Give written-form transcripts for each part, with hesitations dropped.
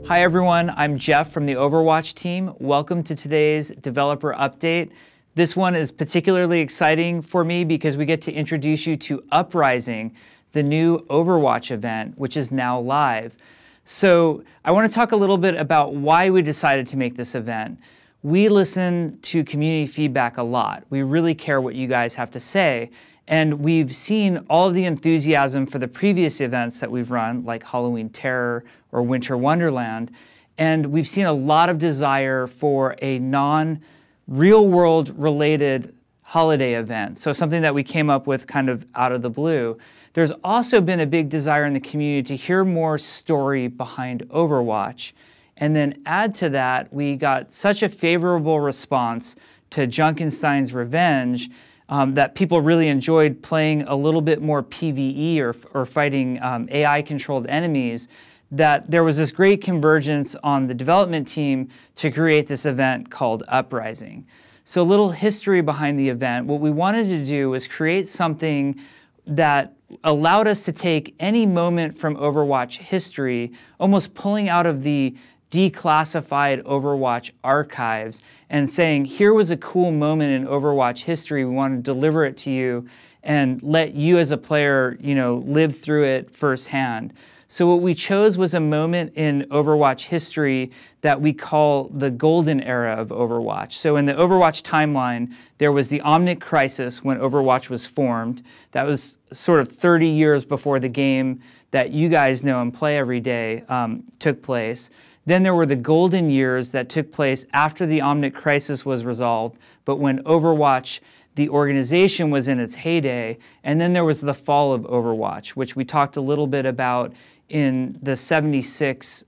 Hi everyone, I'm Jeff from the Overwatch team. Welcome to today's developer update. This one is particularly exciting for me because we get to introduce you to Uprising, the new Overwatch event, which is now live. So I want to talk a little bit about why we decided to make this event. We listen to community feedback a lot. We really care what you guys have to say. And we've seen all of the enthusiasm for the previous events that we've run, like Halloween Terror or Winter Wonderland. And we've seen a lot of desire for a non-real world related holiday event. So something that we came up with kind of out of the blue. There's also been a big desire in the community to hear more story behind Overwatch. And then add to that, we got such a favorable response to Junkenstein's Revenge that people really enjoyed playing a little bit more PvE or fighting AI-controlled enemies, that there was this great convergence on the development team to create this event called Uprising. So a little history behind the event. What we wanted to do was create something that allowed us to take any moment from Overwatch history, almost pulling out of the declassified Overwatch archives and saying, here was a cool moment in Overwatch history, we want to deliver it to you and let you as a player, live through it firsthand. So what we chose was a moment in Overwatch history that we call the golden era of Overwatch. So in the Overwatch timeline, there was the Omnic Crisis when Overwatch was formed. That was sort of 30 years before the game that you guys know and play every day took place. Then there were the golden years that took place after the Omnic Crisis was resolved, but when Overwatch, the organization, was in its heyday. And then there was the fall of Overwatch, which we talked a little bit about in the 76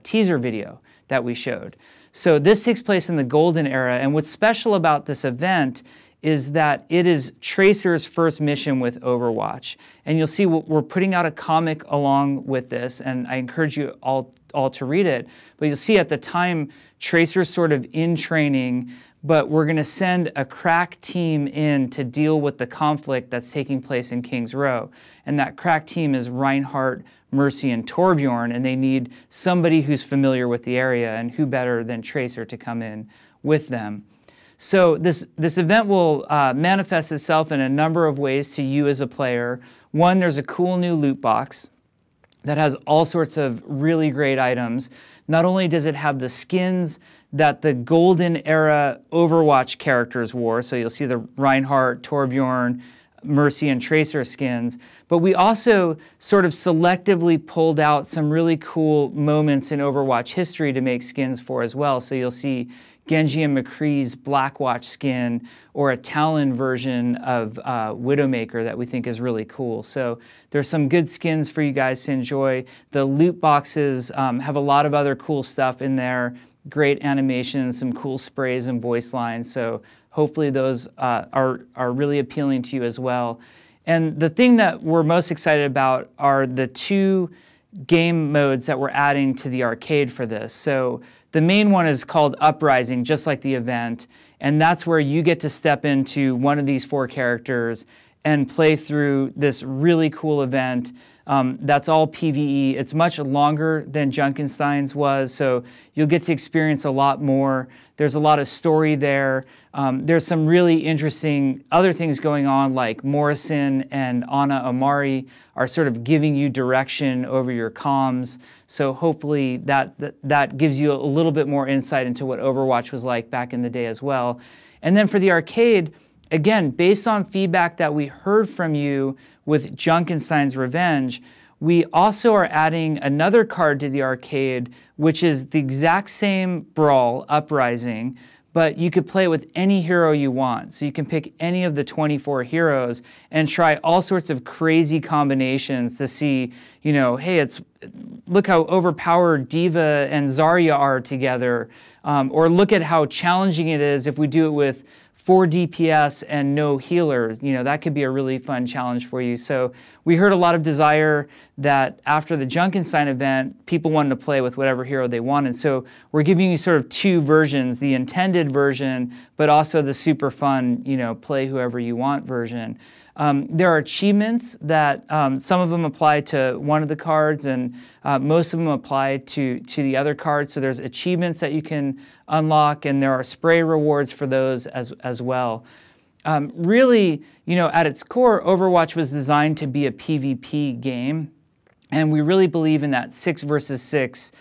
teaser video that we showed. So this takes place in the golden era, and what's special about this event is that it is Tracer's first mission with Overwatch. And you'll see we're putting out a comic along with this, and I encourage you all to read it. But you'll see at the time, Tracer's sort of in training, but we're gonna send a crack team in to deal with the conflict that's taking place in King's Row. And that crack team is Reinhardt, Mercy, and Torbjorn, and they need somebody who's familiar with the area, and who better than Tracer to come in with them. So this event will manifest itself in a number of ways to you as a player. One, there's a cool new loot box that has all sorts of really great items. Not only does it have the skins that the golden era Overwatch characters wore, so you'll see the Reinhardt, Torbjorn, Mercy, and Tracer skins, but we also sort of selectively pulled out some really cool moments in Overwatch history to make skins for as well. So you'll see Genji and McCree's Blackwatch skin, or a Talon version of Widowmaker that we think is really cool. So there's some good skins for you guys to enjoy. The loot boxes have a lot of other cool stuff in there, great animations, some cool sprays and voice lines. So hopefully those are really appealing to you as well. And the thing that we're most excited about are the two game modes that we're adding to the arcade for this. So the main one is called Uprising, just like the event, and that's where you get to step into one of these 4 characters and play through this really cool event. That's all PvE. It's much longer than Junkenstein's was, so you'll get to experience a lot more. There's a lot of story there. There's some really interesting other things going on, like Morrison and Ana Amari are sort of giving you direction over your comms. So hopefully that gives you a little bit more insight into what Overwatch was like back in the day as well. And then for the arcade, again, based on feedback that we heard from you with Junkenstein's Revenge, we also are adding another card to the arcade, which is the exact same Brawl, Uprising, but you could play with any hero you want. So you can pick any of the 24 heroes and try all sorts of crazy combinations to see, hey, look how overpowered D.Va and Zarya are together, or look at how challenging it is if we do it with 4 DPS and no healers. That could be a really fun challenge for you. So we heard a lot of desire that after the Junkenstein event, people wanted to play with whatever hero they wanted. So we're giving you sort of 2 versions, the intended version, but also the super fun, play whoever you want version. There are achievements that some of them apply to one of the cards, and most of them apply to the other cards. So there's achievements that you can unlock, and there are spray rewards for those as well. Really, at its core, Overwatch was designed to be a PvP game, and we really believe in that 6 versus 6,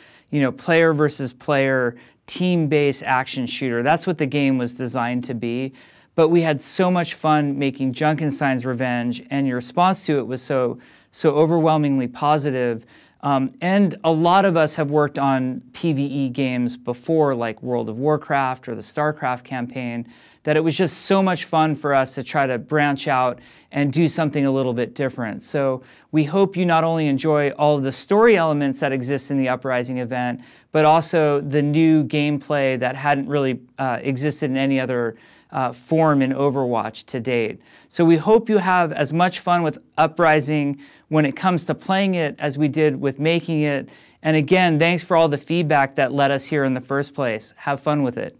player versus player, team-based action shooter. That's what the game was designed to be. But we had so much fun making Junkenstein's Revenge, and your response to it was so overwhelmingly positive. And a lot of us have worked on PvE games before, like World of Warcraft or the StarCraft campaign, that it was just so much fun for us to try to branch out and do something a little bit different. So we hope you not only enjoy all of the story elements that exist in the Uprising event, but also the new gameplay that hadn't really existed in any other form in Overwatch to date. So we hope you have as much fun with Uprising when it comes to playing it as we did with making it. And again, thanks for all the feedback that led us here in the first place. Have fun with it.